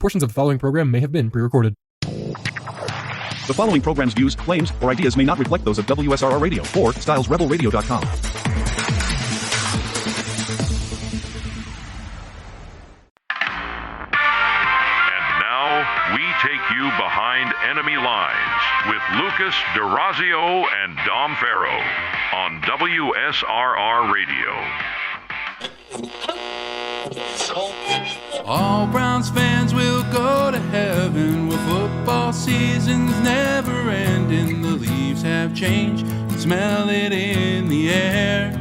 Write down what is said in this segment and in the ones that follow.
Portions of the following program may have been pre-recorded. The following program's views, claims, or ideas may not reflect those of WSRR Radio or StylesRebelRadio.com. And now, we take you behind enemy lines with Lucas DeRazio and Dom Ferro on WSRR Radio. All Browns fans will go to heaven where football season's never ending. The leaves have changed, smell it in the air.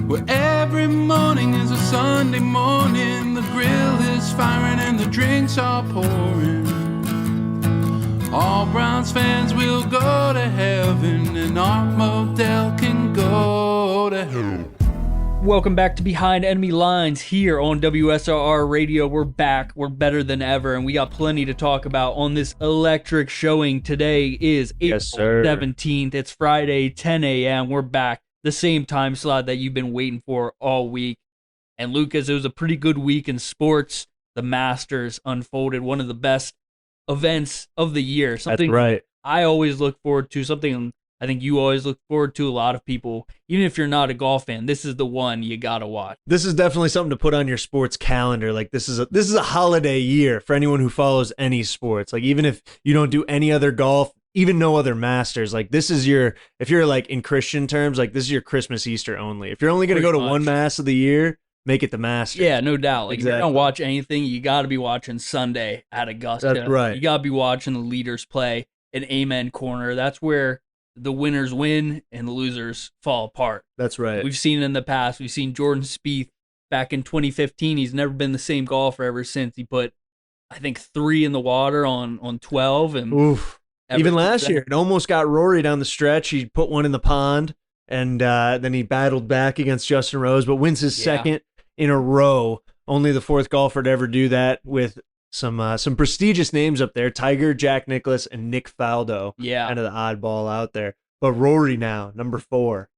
Where every morning is a Sunday morning, the grill is firing and the drinks are pouring. All Browns fans will go to heaven and our Modell can go to hell. Welcome back to Behind Enemy Lines here on WSRR Radio. We're back. We're better than ever, and we got plenty to talk about on this electric showing. Today is April 17th. It's Friday, 10 a.m. We're back. The same time slot that you've been waiting for all week. And Lucas, it was a pretty good week in sports. The Masters unfolded, one of the best events of the year. Something That's right. I always look forward to, something I think you always look forward to. A lot of people, even if you're not a golf fan, this is the one you gotta watch. This is definitely something to put on your sports calendar. Like this is a holiday year for anyone who follows any sports. Like even if you don't do any other golf, even no other Masters, like this is if you're like in Christian terms, like this is your Christmas, Easter only. If you're only gonna go to one Mass of the year, make it the Masters. Yeah, no doubt. Like exactly. If you don't watch anything, you gotta be watching Sunday at Augusta. That's right. You gotta be watching the leaders play an Amen Corner. That's where the winners win and the losers fall apart. That's right. We've seen it in the past. We've seen Jordan Spieth back in 2015. He's never been the same golfer ever since. He put, I think, 3 in the water on 12. And oof. Even last year, it almost got Rory down the stretch. He put one in the pond, and then he battled back against Justin Rose, but wins his second in a row. Only the fourth golfer to ever do that, with some prestigious names up there: Tiger, Jack Nicklaus, and Nick Faldo. Yeah, kind of the oddball out there. But Rory now, number 4.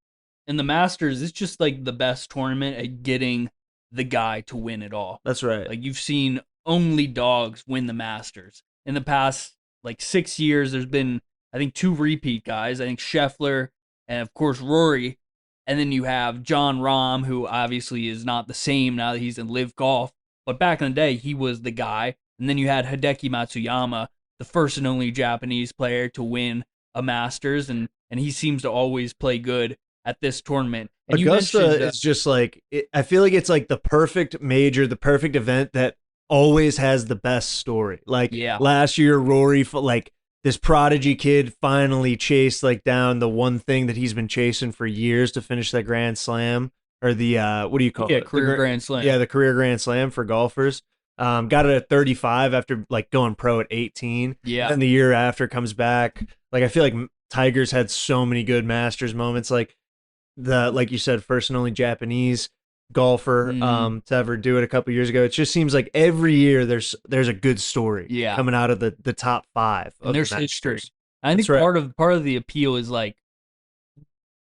And the Masters is just like the best tournament at getting the guy to win it all. That's right. Like you've seen only dogs win the Masters. In the past, like 6 years, there's been, I think, 2 repeat guys. I think Scheffler and, of course, Rory. And then you have John Rahm, who obviously is not the same now that he's in Live Golf. But back in the day, he was the guy. And then you had Hideki Matsuyama, the first and only Japanese player to win a Masters. And he seems to always play good at this tournament. And Augusta is just like, I feel like it's like the perfect major, the perfect event that always has the best story. Like last year, Rory, like this prodigy kid finally chased like down the one thing that he's been chasing for years to finish that Grand Slam, or the, what do you call it? Yeah, career Grand Slam. Yeah, the career Grand Slam for golfers. Got it at 35 after like going pro at 18. Yeah. And the year after comes back. Like I feel like Tiger's had so many good Masters moments. Like you said, first and only Japanese golfer to ever do it a couple years ago. It just seems like every year there's a good story coming out of the top 5. And there's history. I think right. part of the appeal is like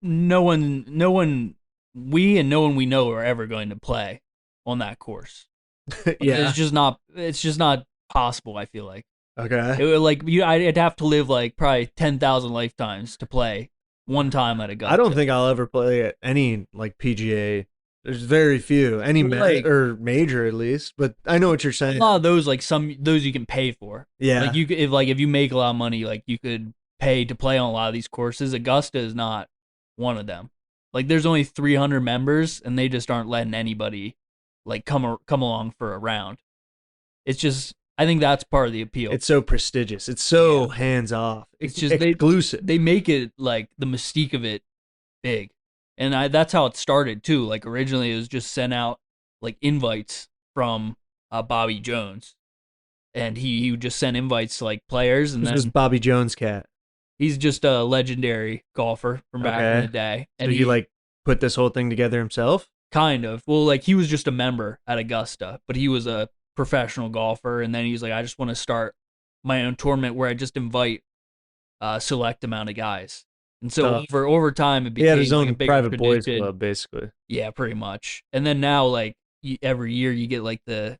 no one we know are ever going to play on that course. Yeah, it's just not possible. I feel like okay, I'd have to live like probably 10,000 lifetimes to play one time at Augusta. I don't think I'll ever play at any like PGA. There's very few, any or major at least. But I know what you're saying. A lot of those, like those you can pay for. Yeah, like if you make a lot of money, like you could pay to play on a lot of these courses. Augusta is not one of them. Like there's only 300 members, and they just aren't letting anybody like come along for a round. It's just, I think that's part of the appeal. It's so prestigious. It's so hands off. It's just exclusive. They make it like the mystique of it big, and that's how it started too. Like originally, it was just sent out like invites from Bobby Jones, and he would just send invites to like players. And this is Bobby Jones' cat. He's just a legendary golfer from back in the day. And so he like put this whole thing together himself. Kind of. Well, like he was just a member at Augusta, but he was a professional golfer, and then he's like, I just want to start my own tournament where I just invite a select amount of guys. And so over time, it became his own like a big private boys tradition. club, basically. Yeah, pretty much. And then now, like every year, you get like the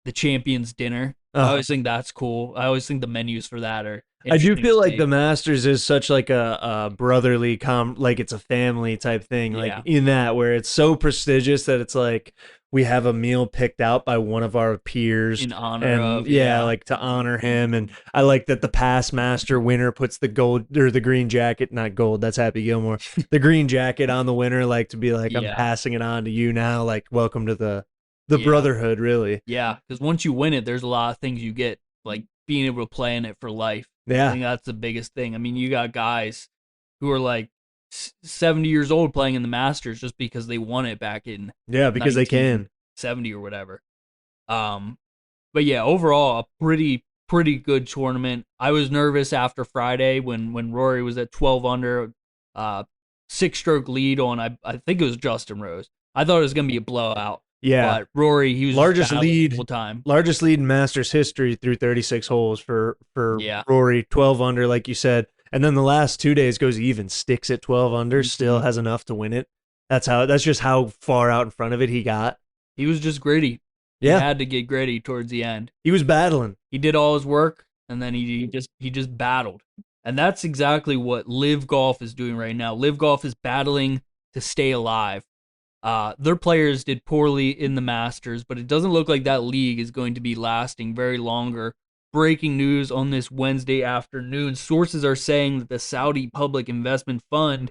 the Champions Dinner. I always think that's cool. I always think the menus for that are. I do feel like the Masters is such like a brotherly like it's a family type thing, like in that where it's so prestigious that it's like we have a meal picked out by one of our peers in honor of like to honor him. And I like that the past master winner puts the gold or the green jacket, not gold, that's Happy Gilmore, the green jacket on the winner, like to be like, I'm passing it on to you now, like welcome to the brotherhood, really. Yeah, because once you win it, there's a lot of things you get, like being able to play in it for life. Yeah. I think that's the biggest thing. I mean, you got guys who are like 70 years old playing in the Masters just because they won it back in because they can 70 or whatever. But yeah, overall a pretty good tournament. I was nervous after Friday when Rory was at 12 under, 6-stroke lead on I think it was Justin Rose. I thought it was gonna be a blowout. Yeah, but Rory, he was largest lead in Masters history through 36 holes for Rory, 12 under, like you said, and then the last 2 days goes even, sticks at 12 under, still has enough to win it. That's just how far out in front of it he got. He was just gritty. Yeah, he had to get gritty towards the end. He was battling. He did all his work, and then he just battled, and that's exactly what Live Golf is doing right now. Live Golf is battling to stay alive. Their players did poorly in the Masters, but it doesn't look like that league is going to be lasting very longer. Breaking news on this Wednesday afternoon. Sources are saying that the Saudi Public Investment Fund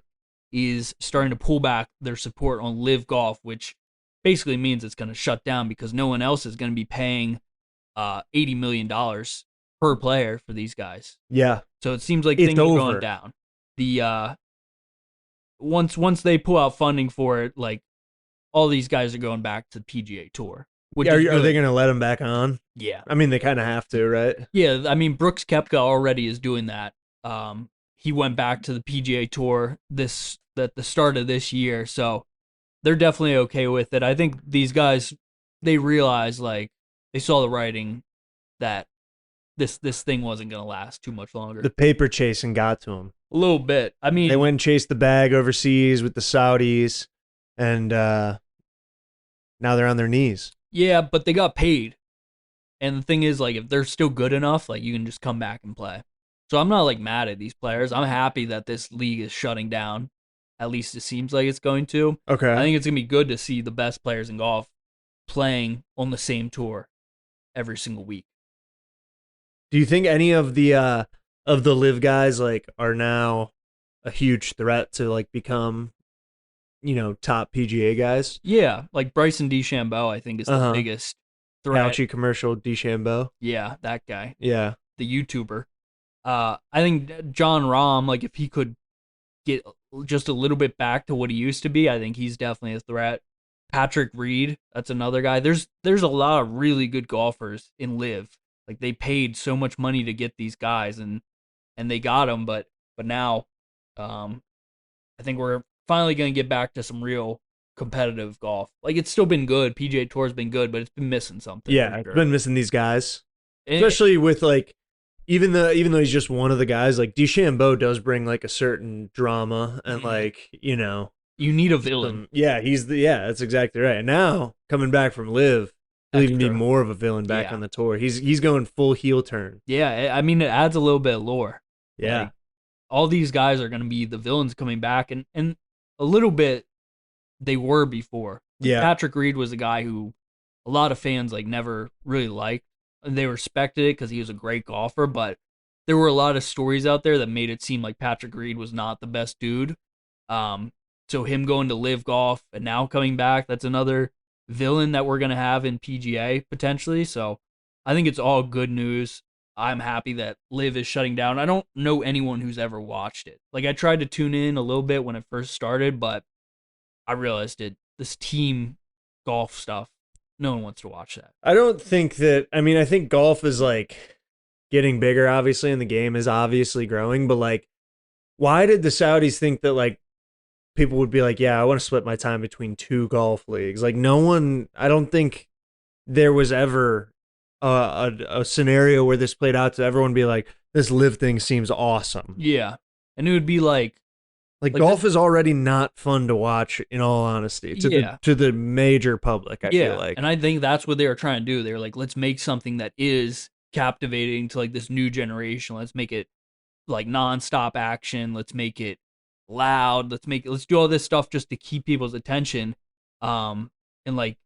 is starting to pull back their support on Live Golf, which basically means it's going to shut down because no one else is going to be paying $80 million per player for these guys. Yeah. So it seems like things are going down. The once they pull out funding for it, like, all these guys are going back to the PGA Tour. Are they going to let them back on? Yeah. I mean, they kind of have to, right? Yeah, I mean, Brooks Koepka already is doing that. He went back to the PGA Tour at the start of this year, so they're definitely okay with it. I think these guys, they realize, like, they saw the writing that this thing wasn't going to last too much longer. The paper chasing got to them. A little bit. I mean, they went and chased the bag overseas with the Saudis. And now they're on their knees. Yeah, but they got paid. And the thing is, like, if they're still good enough, like, you can just come back and play. So I'm not, like, mad at these players. I'm happy that this league is shutting down. At least it seems like it's going to. Okay. I think it's going to be good to see the best players in golf playing on the same tour every single week. Do you think any of the live guys, like, are now a huge threat to, like, become, top PGA guys? Yeah, like Bryson DeChambeau, I think, is the biggest threat. Fauci commercial DeChambeau. Yeah, that guy. Yeah. The YouTuber. I think John Rahm, like, if he could get just a little bit back to what he used to be, I think he's definitely a threat. Patrick Reed, that's another guy. There's a lot of really good golfers in Live. Like, they paid so much money to get these guys, and they got them, but now I think we're finally going to get back to some real competitive golf. Like, it's still been good. PGA Tour's been good, but it's been missing something. Yeah, it's been missing these guys. Especially with, like, even though he's just one of the guys, like, DeChambeau does bring, like, a certain drama and, like, you need a villain. That's exactly right. And now, coming back from Live, he'll even be more of a villain back on the tour. He's going full heel turn. Yeah, I mean, it adds a little bit of lore. Yeah. Like, all these guys are going to be the villains coming back, and a little bit they were before. Yeah. Patrick Reed was a guy who a lot of fans, like, never really liked. They respected it because he was a great golfer, but there were a lot of stories out there that made it seem like Patrick Reed was not the best dude. So him going to Live Golf and now coming back, that's another villain that we're going to have in PGA potentially. So I think it's all good news. I'm happy that Live is shutting down. I don't know anyone who's ever watched it. Like, I tried to tune in a little bit when it first started, but I realized this team golf stuff, no one wants to watch that. I don't think that, I think golf is, like, getting bigger, obviously, and the game is obviously growing, but, like, why did the Saudis think that, like, people would be like, yeah, I want to split my time between two golf leagues? Like, I don't think there was ever a scenario where this played out to everyone be like, this Live thing seems awesome. Yeah. And it would be like Like golf is already not fun to watch, in all honesty, to the major public, I feel like. And I think that's what they were trying to do. They were like, let's make something that is captivating to like this new generation. Let's make it like nonstop action. Let's make it loud. Let's do all this stuff just to keep people's attention. And like,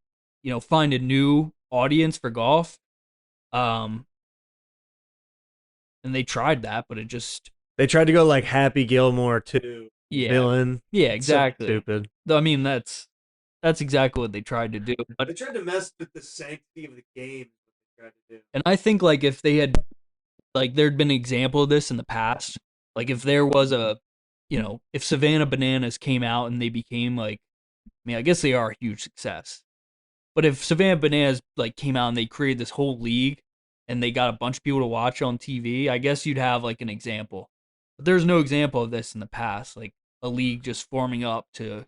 find a new audience for golf. And they tried that, but they tried to go like Happy Gilmore too. Villain. Yeah, exactly. So stupid. I mean, that's exactly what they tried to do. But they tried to mess with the sanctity of the game. What they tried to do. And I think like if they had, like, there'd been an example of this in the past. Like if there was if Savannah Bananas came out and they became like, I mean, I guess they are a huge success. But if Savannah Bananas like came out and they created this whole league and they got a bunch of people to watch on TV, I guess you'd have like an example. But there's no example of this in the past. Like a league just forming up to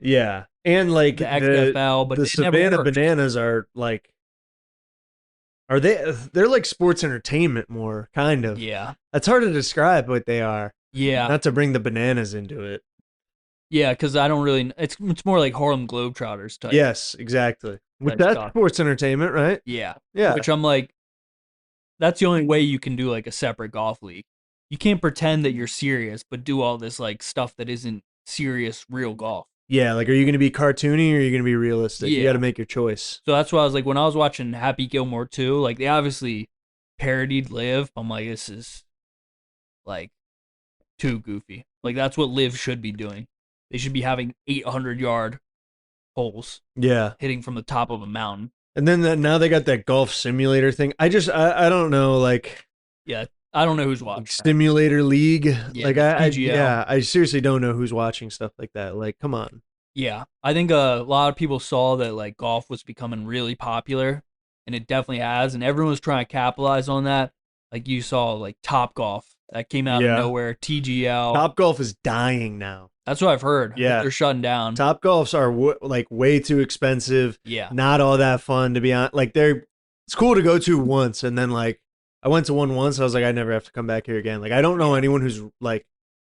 and like the XFL, but the Savannah Bananas are like, they're like sports entertainment more, kind of. Yeah, that's hard to describe what they are. Yeah, not to bring the bananas into it. Yeah, because I don't really. It's more like Harlem Globetrotters type. Yes, exactly. With that sports entertainment, right? Yeah, yeah. Which I'm like, that's the only way you can do like a separate golf league. You can't pretend that you're serious, but do all this like stuff that isn't serious, real golf. Yeah, like, are you going to be cartoony or are you going to be realistic? Yeah. You got to make your choice. So that's why I was like, when I was watching Happy Gilmore 2, like, they obviously parodied Live. I'm like, this is, like, too goofy. Like, that's what Live should be doing. They should be having 800-yard holes. Yeah. Hitting from the top of a mountain. And then now they got that golf simulator thing. I don't know, like... Yeah, I don't know who's watching. Simulator League. Yeah, like I seriously don't know who's watching stuff like that. Like, come on. Yeah. I think a lot of people saw that like golf was becoming really popular, and it definitely has, and everyone was trying to capitalize on that. Like you saw like Top Golf that came out of nowhere, TGL. Top Golf is dying now. That's what I've heard. Yeah. They're shutting down. Top Golfs are like way too expensive. Yeah. Not all that fun, to be honest. Like it's cool to go to once, and then like I went to one once. I was like, I never have to come back here again. Like, I don't know anyone who's like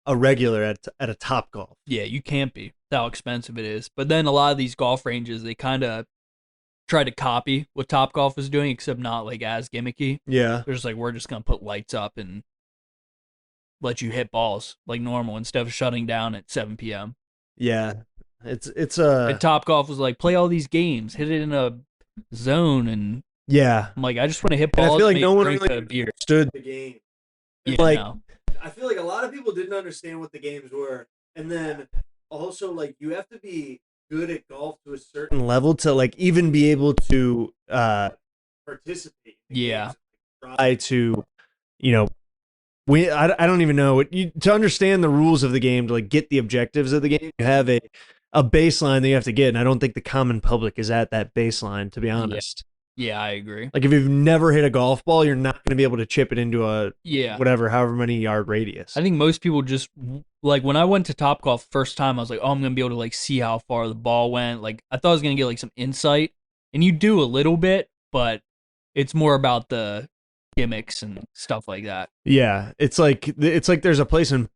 a regular at a Top Golf. Yeah, you can't be. That's how expensive it is. But then a lot of these golf ranges, they kind of try to copy what Top Golf is doing, except not like as gimmicky. Yeah. They're just like, we're just gonna put lights up and let you hit balls like normal instead of shutting down at 7 p.m. Yeah, it's And Top Golf was like, play all these games, hit it in a zone, and yeah, I'm like, I just want to hit balls. And I feel like no one really understood the game. Yeah, like, I feel like a lot of people didn't understand what the games were, and then also like you have to be good at golf to a certain level to like even be able to participate. Yeah, try to, I don't even know to understand the rules of the game, to like get the objectives of the game. You have a baseline that you have to get, and I don't think the common public is at that baseline, to be honest. Yeah, I agree. Like if you've never hit a golf ball, you're not going to be able to chip it into a however many yard radius. I think most people just like when I went to Top Golf first time, I was like, oh, I'm going to be able to like see how far the ball went. Like I thought I was going to get like some insight, and you do a little bit, but it's more about the gimmicks and stuff like that. Yeah, it's like there's a place in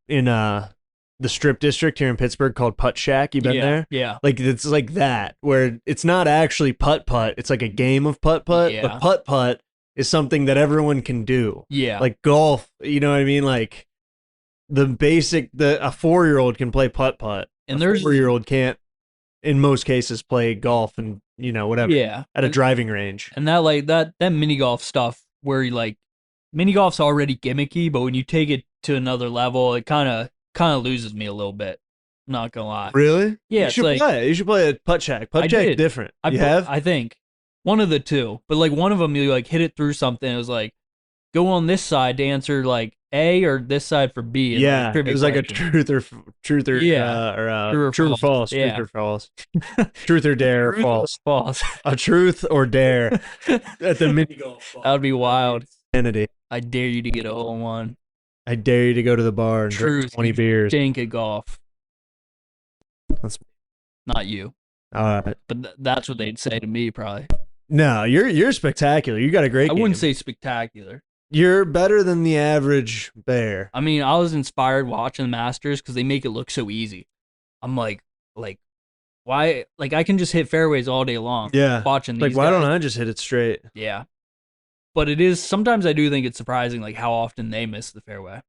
the Strip District here in Pittsburgh called Putt Shack. You been there? Yeah. Like it's like that, where it's not actually putt-putt. It's like a game of putt-putt. Yeah. But putt-putt is something that everyone can do. Yeah. Like golf, you know what I mean? Like a 4-year-old can play putt-putt. And a 4-year-old can't, in most cases, play golf and, whatever. Yeah. At a driving range. And that like that mini golf stuff where you like mini golf's already gimmicky, but when you take it to another level, it kind of loses me a little bit. I'm not gonna lie. Really? Yeah. You should play it. You should play a Putt Shack. Putt Shack's different. I think one of the two, but like one of them, you like hit it through something. It was like go on this side to answer like A or this side for B. Yeah, it was like a truth or true or false. Yeah. Truth or false. Truth or dare. False. A truth or dare at the mini golf ball. That would be wild. Insanity. I dare you to get a hole in one. I dare you to go to the bar and drink 20 beers. Stink at golf. That's not you. All right. But that's what they'd say to me, probably. No, you're spectacular. You got a great game. I wouldn't say spectacular. You're better than the average bear. I mean, I was inspired watching the Masters because they make it look so easy. I'm like why? Like I can just hit fairways all day long. Yeah. Watching these. Like, why guys. don't I just hit it straight? Yeah. But it is sometimes I do think it's surprising like how often they miss the fairway.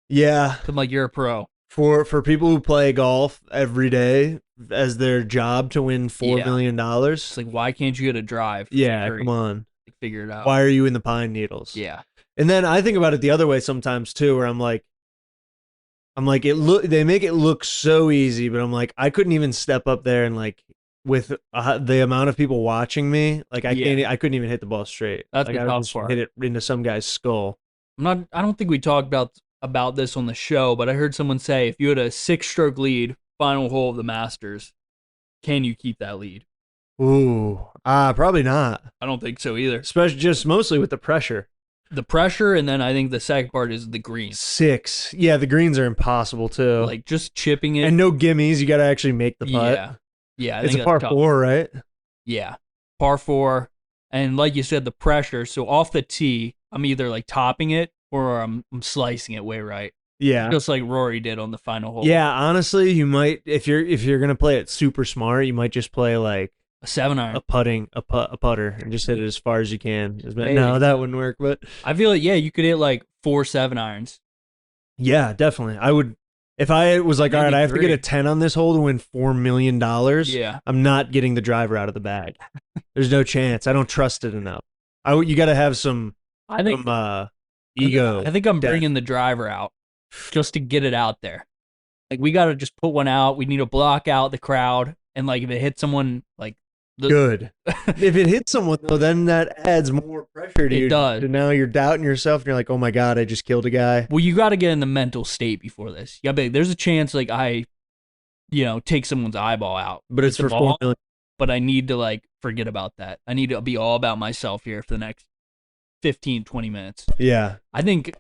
Yeah. I'm like, you're a pro. For people who play golf every day as their job to win $4 million. It's like, why can't you get a drive? Yeah, come on. Like, figure it out. Why are you in the pine needles? Yeah. And then I think about it the other way sometimes too, where I'm like, they make it look so easy, but I'm like, I couldn't even step up there and like with the amount of people watching me, like I couldn't even hit the ball straight. That's like, the tough part. Hit it into some guy's skull. I don't think we talked about this on the show, but I heard someone say if you had a 6-stroke lead, final hole of the Masters, can you keep that lead? Ooh, probably not. I don't think so either. Especially just mostly with the pressure. The pressure, and then I think the second part is the greens. 6. Yeah, the greens are impossible too. Like just chipping it. And no gimmies. You got to actually make the putt. Yeah. Yeah. It's a par 4, right? Yeah. Par 4. And like you said, the pressure. So off the tee, I'm either like topping it or I'm slicing it way right. Yeah. Just like Rory did on the final hole. Yeah, honestly, you might if you're going to play it super smart, you might just play like a 7-iron. A putter and just hit it as far as you can. No, that wouldn't work, but I feel like you could hit like 4 7-irons. Yeah, definitely. I would if I was like, Maybe all right, I have 3. to get a 10 on this hole to win $4 million. Yeah. I'm not getting the driver out of the bag. There's no chance. I don't trust it enough. You got to have some ego. I think I'm bringing the driver out just to get it out there. Like we got to just put one out. We need to block out the crowd, and like if it hits someone, like good. If it hits someone though, then that adds more pressure to you. It does. And now you're doubting yourself, and you're like, oh my god, I just killed a guy. Well, you got to get in the mental state before this. Yeah, there's a chance like I, take someone's eyeball out. But it's for $4 million. But I need to like forget about that. I need to be all about myself here for the next 15, 20 minutes. Yeah. I think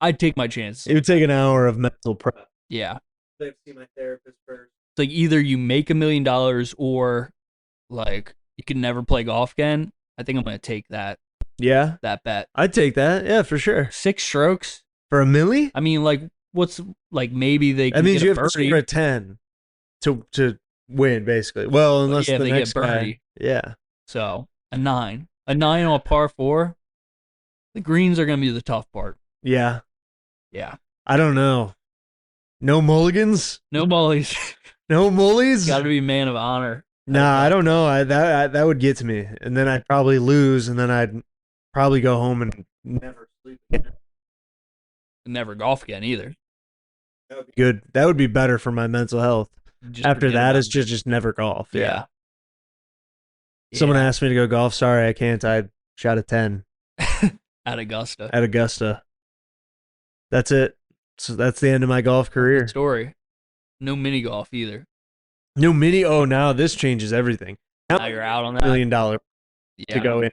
I'd take my chance. It would take an hour of mental prep. Yeah. I have to see my therapist first. It's like either you make $1 million or like you can never play golf again. I think I'm gonna take that. Yeah. That bet. I'd take that. Yeah, for sure. 6 strokes for $1 million? I mean, like what's like maybe they can that means get you a have birdie. to score a 10 to win, basically. Well, unless the they next get birdie. guy. Yeah. So a 9 on a par 4. The greens are gonna be the tough part. Yeah. Yeah. I don't know. No mulligans? No mullies. No mullies? Got to be man of honor. Nah, I don't know. That would get to me, and then I'd probably lose, and then I'd probably go home and never sleep again. Never golf again either. That would be good. That would be better for my mental health. Just After that, it's just never golf. Yeah. Someone asked me to go golf. Sorry, I can't. I shot a 10 at Augusta. At Augusta. That's it. So that's the end of my golf career. Story. No mini golf either. No mini. Oh, now this changes everything. Now you're out on that $1 million to go in.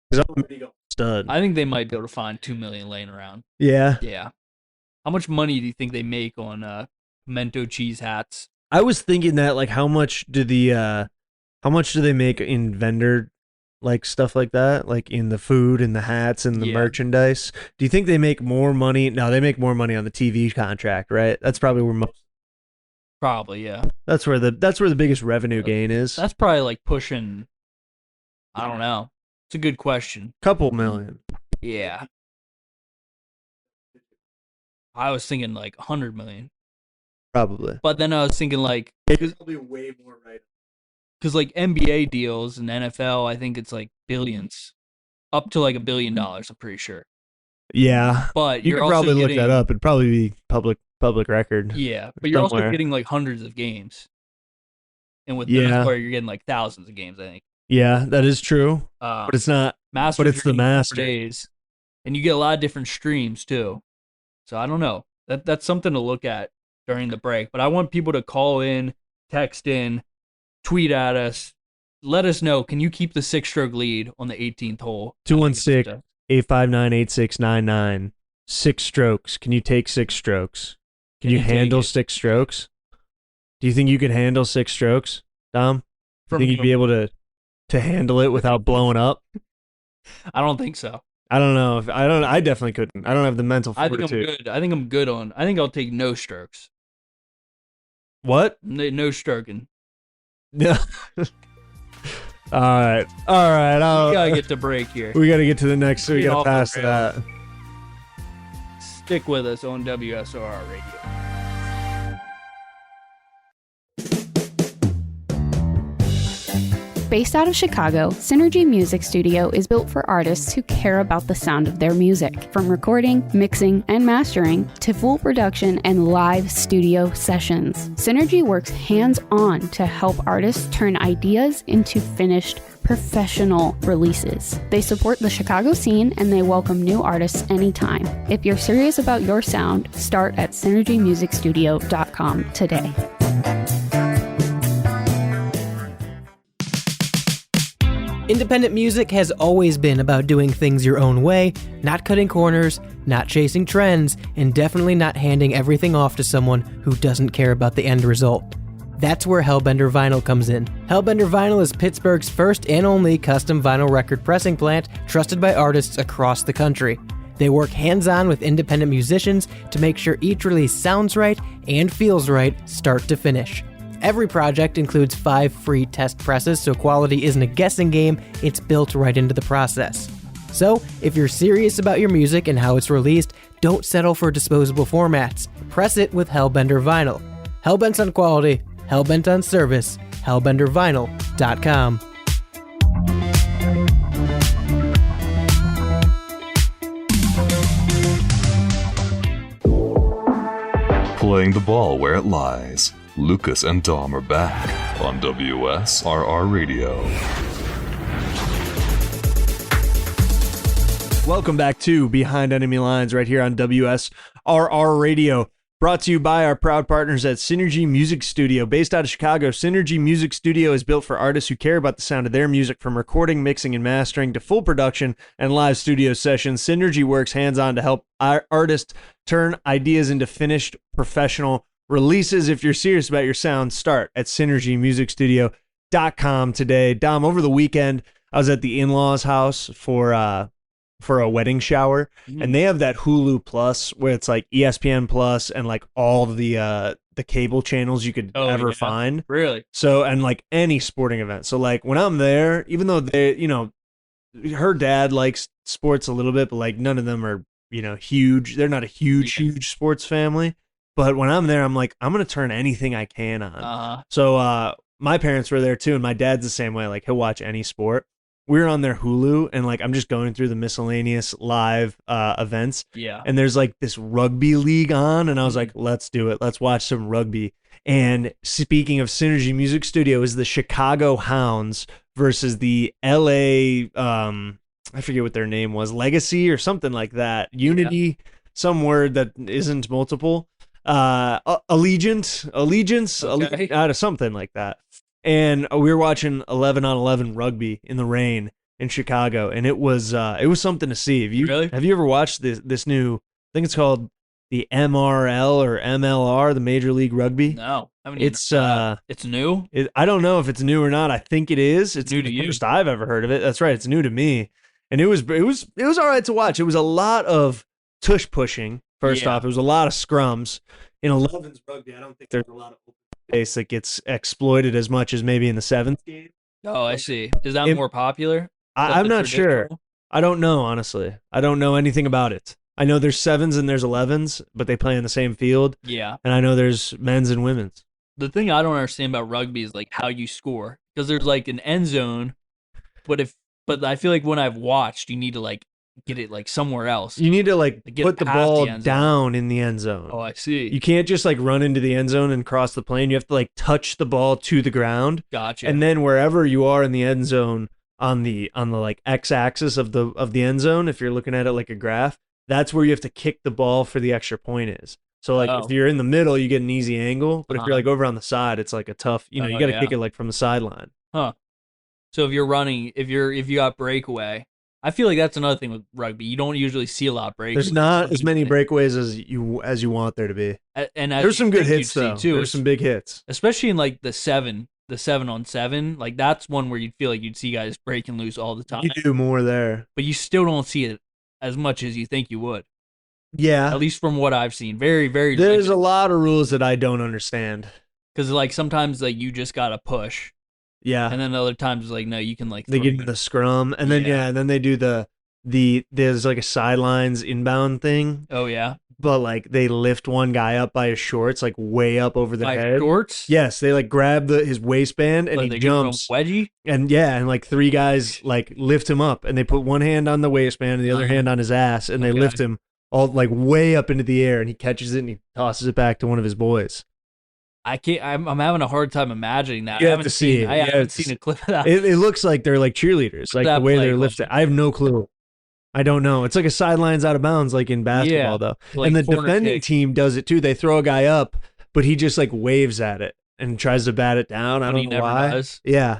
Because I'm a mini golf stud. I think they might be able to find $2 million laying around. Yeah. Yeah. How much money do you think they make on pimento cheese hats? I was thinking that like how much do they make in vendor like stuff like that, like in the food and the hats and the merchandise? Do you think they make more money? No, they make more money on the TV contract, right? That's probably where most. Probably, yeah. That's where the biggest revenue gain is. That's probably like pushing. I don't know. It's a good question. Couple million. Yeah. I was thinking like 100 million. Probably. But then I was thinking like because it'll be way more, right? Because like NBA deals and NFL, I think it's like billions, up to like $1 billion. I'm pretty sure. Yeah, but you could probably look that up. It'd probably be public record. Yeah, but you're also getting like hundreds of games, and with this where you're getting like thousands of games. I think. Yeah, that is true. But it's not. Masters, but it's the Masters days, and you get a lot of different streams too. So I don't know. That's something to look at during the break. But I want people to call in, text in, tweet at us. Let us know. Can you keep the 6-stroke lead on the 18th hole? 216-859-8699. 6 strokes. Can you take 6 strokes? Can you handle 6 strokes? Do you think you could handle 6 strokes, Dom? Do you think you'd be able to handle it without blowing up? I don't think so. I don't know. I definitely couldn't. I don't have the mental fortitude. I think I'm good on. I think I'll take no strokes. What? No stroking. Yeah. All right. We gotta get to break here. We gotta get to the next. So we Get gotta off the pass rails. that. Stick with us on WSRR Radio. Based out of Chicago, Synergy Music Studio is built for artists who care about the sound of their music. From recording, mixing, and mastering to full production and live studio sessions, Synergy works hands-on to help artists turn ideas into finished professional releases. They support the Chicago scene and they welcome new artists anytime. If you're serious about your sound, start at synergymusicstudio.com today. Independent music has always been about doing things your own way, not cutting corners, not chasing trends, and definitely not handing everything off to someone who doesn't care about the end result. That's where Hellbender Vinyl comes in. Hellbender Vinyl is Pittsburgh's first and only custom vinyl record pressing plant trusted by artists across the country. They work hands-on with independent musicians to make sure each release sounds right and feels right start to finish. Every project includes 5 free test presses, so quality isn't a guessing game, it's built right into the process. So, if you're serious about your music and how it's released, don't settle for disposable formats. Press it with Hellbender Vinyl. Hellbent on quality, hellbent on service, hellbendervinyl.com. Playing the ball where it lies. Lucas and Dom are back on WSRR Radio. Welcome back to Behind Enemy Lines right here on WSRR Radio. Brought to you by our proud partners at Synergy Music Studio. Based out of Chicago, Synergy Music Studio is built for artists who care about the sound of their music, from recording, mixing, and mastering to full production and live studio sessions. Synergy works hands-on to help artists turn ideas into finished professional releases. If you're serious about your sound, start at synergymusicstudio.com today. Dom, over the weekend, I was at the in-laws' house for a wedding shower, and they have that Hulu Plus where it's like ESPN Plus and like all the cable channels you could ever find. Really? So, and like any sporting event. So like when I'm there, even though they, her dad likes sports a little bit, but like none of them are, huge. They're not a huge sports family. But when I'm there, I'm like, I'm going to turn anything I can on. So my parents were there too, and my dad's the same way. Like, he'll watch any sport. We were on their Hulu, and like I'm just going through the miscellaneous live events. Yeah. And there's like this rugby league on, and I was like, let's do it. Let's watch some rugby. And speaking of Synergy Music Studio, is the Chicago Hounds versus the LA, I forget what their name was, Legacy or something like that. Unity, some word that isn't multiple. Allegiance, something like that. And we were watching 11-on-11 rugby in the rain in Chicago, and it was something to see. Have you ever watched this new, I think it's called the MRL or MLR, the Major League Rugby? No, I haven't. It's new. I don't know if it's new or not. I think it is. It's new to you. First I've ever heard of it. That's right. It's new to me, and it was all right to watch. It was a lot of tush pushing. First off, it was a lot of scrums. In 11's rugby, I don't think there's a lot of open space that gets exploited as much as maybe in the 7th game. Oh, I see. Is that more popular? I'm not sure. I don't know, honestly. I don't know anything about it. I know there's 7s and there's 11s, but they play in the same field. Yeah. And I know there's men's and women's. The thing I don't understand about rugby is like how you score, because there's like an end zone, but I feel like when I've watched, you need to like get it like somewhere else. You need to like put the ball the down in the end zone. Oh, I see. You can't just like run into the end zone and cross the plane. You have to like touch the ball to the ground. Gotcha. And then wherever you are in the end zone on the like x-axis of the end zone, if you're looking at it like a graph, that's where you have to kick the ball for the extra point is. So like if you're in the middle, you get an easy angle, but if you're like over on the side, it's like a tough, you got to kick it like from the sideline. Huh. So if you're running, if you got breakaway, I feel like that's another thing with rugby. You don't usually see a lot of breakaways. There's not as many breakaways as you want there to be. And there's some good hits though. There's some big hits, especially in like the 7-on-7. Like that's one where you'd feel like you'd see guys breaking loose all the time. You do more there, but you still don't see it as much as you think you would. Yeah, at least from what I've seen. Very, very. There's a lot of rules that I don't understand. Because like sometimes like you just gotta push, Yeah. and then other times like no, you can like They throw get into the scrum, and then and then they do there's like a sidelines inbound thing, Oh yeah, but like they lift one guy up by his shorts, like way up over the by head. shorts. Yes, they like grab his waistband and Like, he they give him a jumps. wedgie. And like 3 guys like lift him up, and they put one hand on the waistband and the other hand on his ass, and they lift him all like way up into the air, and he catches it and he tosses it back to one of his boys. I can't. I'm having a hard time imagining that. You I have haven't to see it. I You haven't have to seen a clip of that. It looks like they're like cheerleaders, like the That way play they're called? lifted. I have no clue. I don't know. It's like a sidelines out of bounds, like in basketball, Yeah, though. like And the corner defending kick. team does it too. They throw a guy up, but he just like waves at it and tries to bat it down. I But he don't know never why. does. Yeah,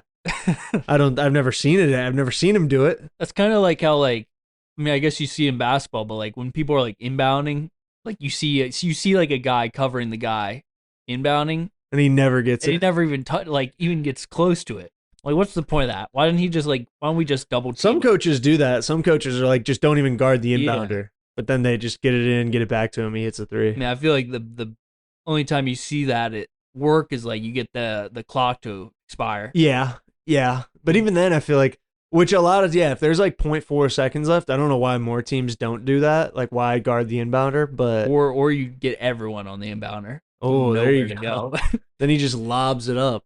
I've never seen it. I've never seen him do it. That's kind of like how like I mean I guess you see in basketball, but like when people are like inbounding, like you see like a guy covering the guy inbounding, And he never gets and he it. never even even gets close to it. Like what's the point of that? Why don't we just double team Some him? coaches do that. Some coaches are like, just don't even guard the Yeah. inbounder. But then they just get it in, get it back to him. He hits a 3. I mean, I feel like the only time you see that at work is like you get the clock to expire. Yeah, yeah. But even then, I feel like, which a lot of, if there's like 0.4 seconds left, I don't know why more teams don't do that. Like, why guard the inbounder? But Or you get everyone on the inbounder. oh, there you Nowhere to go. Then he just lobs it up.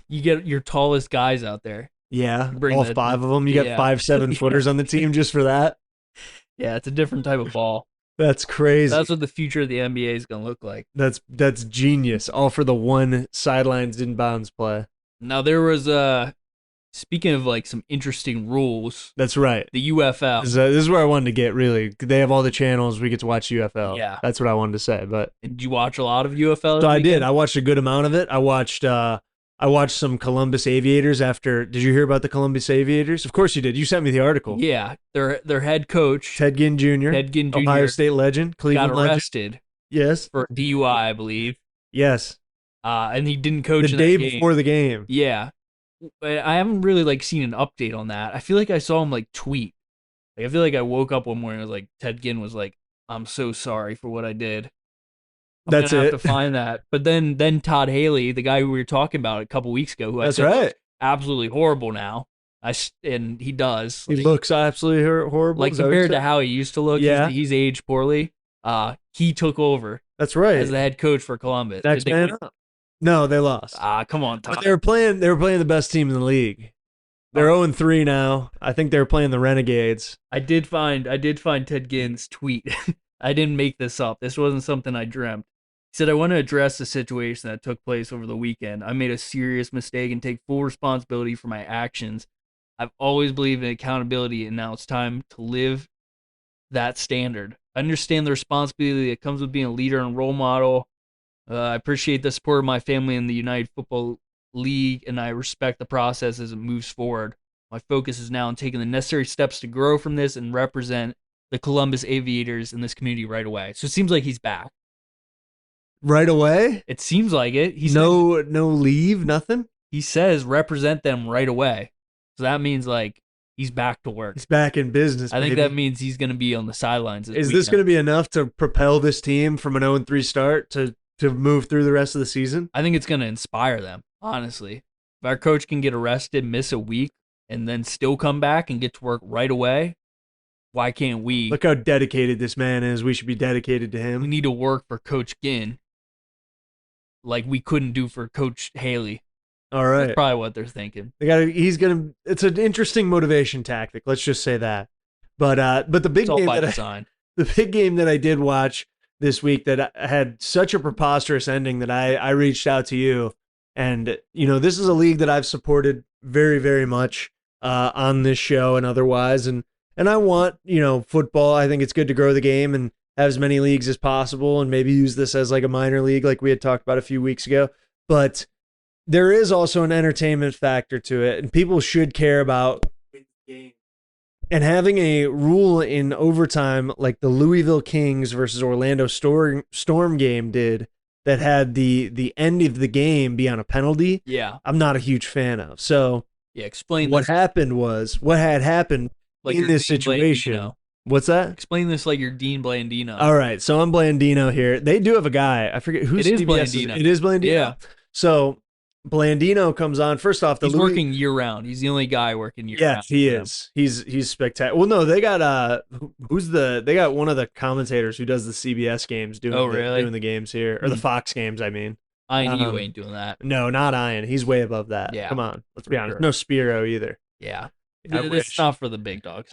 You get your tallest guys out there. Yeah, Bring all the- 5 of them. You got yeah. 5 7-footers on the team just for that. Yeah, it's a different type of ball. That's crazy. That's what the future of the NBA is going to look like. That's genius. All for the one sidelines inbounds play. Now there was speaking of like some interesting rules, That's right. the UFL. This is where I wanted to get, really. They have all the channels. We get to watch UFL. Yeah. That's what I wanted to say. But Did you watch a lot of UFL? so this I did. weekend? I watched a good amount of it. I watched some Columbus Aviators after. Did you hear about the Columbus Aviators? Of course you did. You sent me the article. Yeah, their head coach Ted Ginn Jr. Ted Ginn Jr. Ohio State legend, got Cleveland legend. arrested Yes. for DUI, I believe. Yes. And he didn't coach The in day that game. before the game. Yeah. I haven't really like seen an update on that. I feel like I saw him like tweet. Like, I feel like I woke up one morning and was like, Ted Ginn was like, "I'm so sorry for what I did." That's gonna it. have to find that. But then Todd Haley, the guy who we were talking about a couple weeks ago, who I That's said right. looks absolutely horrible now. And he does. He Like, looks absolutely horrible. like Is that what you compared to said? how he used to look. Yeah. He's aged poorly. He took over That's right. as the head coach for Columbus. Next Did they man win? up. No, they lost. Come on, Todd. But they were playing the best team in the league. They're 0-3 now. I think they're playing the Renegades. I did find Ted Ginn's tweet. I didn't make this up. This wasn't something I dreamt. He said, "I want to address the situation that took place over the weekend. I made a serious mistake and take full responsibility for my actions. I've always believed in accountability, and now it's time to live that standard. I understand the responsibility that comes with being a leader and role model. I appreciate the support of my family in the United Football League, and I respect the process as it moves forward. My focus is now on taking the necessary steps to grow from this and represent the Columbus Aviators in this community right away." So it seems like he's back. Right away? It seems like it. No leave, nothing? He says represent them right away. So that means like he's back to work. He's back in business. I think baby. that means he's going to be on the sidelines. Is this going to be enough to propel this team from an 0-3 start to move through the rest of the season? I think it's going to inspire them, honestly. If our coach can get arrested, miss a week, and then still come back and get to work right away, why can't we? Look how dedicated this man is. We should be dedicated to We him. need to work for Coach Ginn like we couldn't do for Coach Haley. All right. That's probably what they're thinking. It's an interesting motivation tactic. Let's just say that. But the big It's all game by that design. the big game that I did watch this week that had such a preposterous ending that I reached out to you. And, this is a league that I've supported very, very much on this show and otherwise. And I want, football. I think it's good to grow the game and have as many leagues as possible and maybe use this as like a minor league like we had talked about a few weeks ago. But there is also an entertainment factor to it, and people should care about game. And having a rule in overtime like the Louisville Kings versus Orlando Storm game did that had the end of the game be on a penalty, Yeah. I'm not a huge fan of. So Yeah. Explain what this. happened was, what had happened Like in you're this saying, like, situation What's that? Explain this like you're Dean Blandino. All right, so I'm Blandino here. They do have a guy. I forget who's It is CBS Blandino. It is Blandino. Yeah. So Blandino comes on. First off, he's working year round. He's the only guy working year round. Yes, he is. He's spectacular. Well, no, they got they got one of the commentators who does the CBS games doing doing the games here, or the Fox games. I mean, Ian ain't doing that. No, not Ian. He's way above that. Yeah, come on, let's be honest. No Spiro either. Yeah, it's not for the big dogs.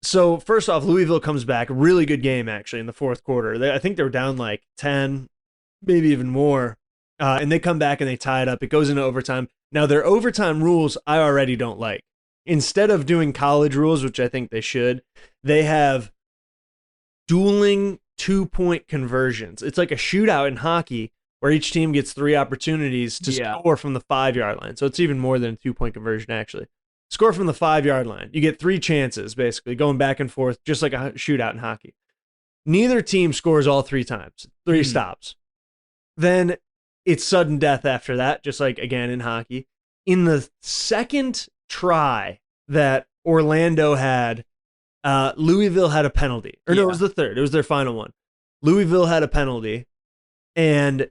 So first off, Louisville comes back. Really good game actually in the fourth quarter. I think they were down like 10, maybe even more. And they come back and they tie it up. It goes into overtime. Now, their overtime rules I already don't like. Instead of doing college rules, which I think they should, they have dueling 2-point conversions. It's like a shootout in hockey where each team gets 3 opportunities to score from the 5-yard line. So it's even more than a 2-point conversion, actually. Score from the 5-yard line. You get 3 chances, basically, going back and forth, just like a shootout in hockey. Neither team scores all 3 times. 3 stops. Then it's sudden death after that, just like, again, in hockey. In the second try that Orlando had, Louisville had a penalty. Or no, it was the third. It was their final one. Louisville had a penalty, and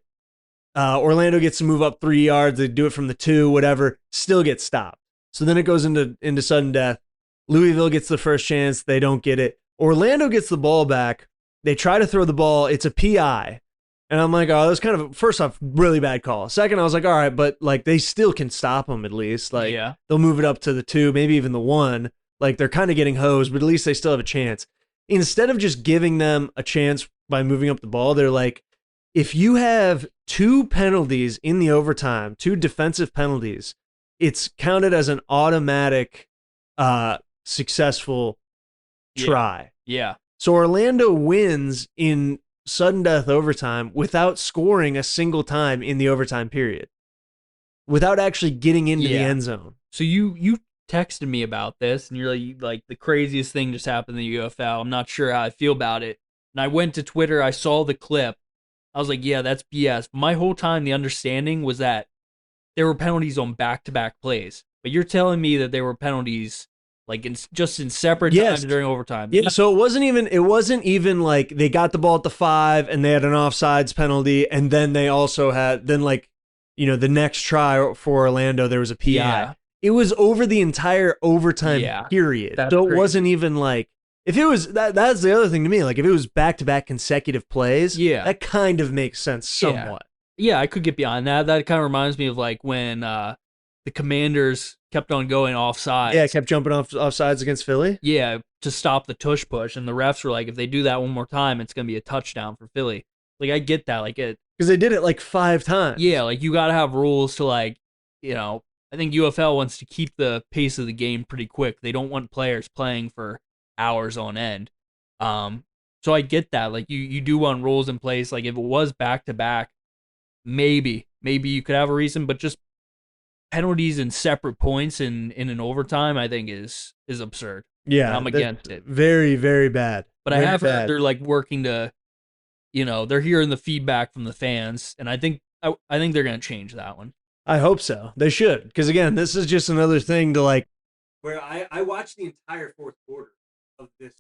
Orlando gets to move up 3 yards. They do it from the 2, whatever, still gets stopped. So then it goes into sudden death. Louisville gets the first chance. They don't get it. Orlando gets the ball back. They try to throw the ball. It's a PI. And I'm like, oh, that was kind of, first off, really bad call. Second, I was like, all right, but like they still can stop them at least. Like they'll move it up to the 2, maybe even the 1. Like they're kind of getting hosed, but at least they still have a chance. Instead of just giving them a chance by moving up the ball, they're like, if you have 2 penalties in the overtime, 2 defensive penalties, it's counted as an automatic successful try. Yeah. So Orlando wins in sudden death overtime without scoring a single time in the overtime period, without actually getting into the end zone. So you texted me about this, and you're like the craziest thing just happened in the UFL. I'm not sure how I feel about it. And I went to Twitter. I saw the clip. I was like, yeah, that's BS. But my whole time, the understanding was that there were penalties on back-to-back plays. But you're telling me that there were penalties like just in separate times during overtime. Yeah, so it wasn't even like they got the ball at the 5 and they had an offsides penalty, and then they also had the next try for Orlando there was a PI. Yeah. It was over the entire overtime period. So it wasn't even like, if it was that's the other thing to me, like if it was back-to-back consecutive plays, that kind of makes sense somewhat. Yeah, I could get behind that. That kind of reminds me of like when the Commanders kept on going offsides. Yeah, kept jumping off sides against Philly. Yeah, to stop the tush push, and the refs were like, if they do that one more time, it's gonna be a touchdown for Philly. Like I get that, like it because they did it like 5 times. Yeah, like you gotta have rules to I think UFL wants to keep the pace of the game pretty quick. They don't want players playing for hours on end. So I get that. Like you do want rules in place. Like if it was back to back, maybe you could have a reason, but just penalties in separate points in an overtime, I think is absurd. Yeah, and I'm against it. Very, very bad. But very I have bad. heard they're like working to, they're hearing the feedback from the fans, and I think they're gonna change that one. I hope so. They should, because again, this is just another thing to like. Where I watched the entire fourth quarter of this.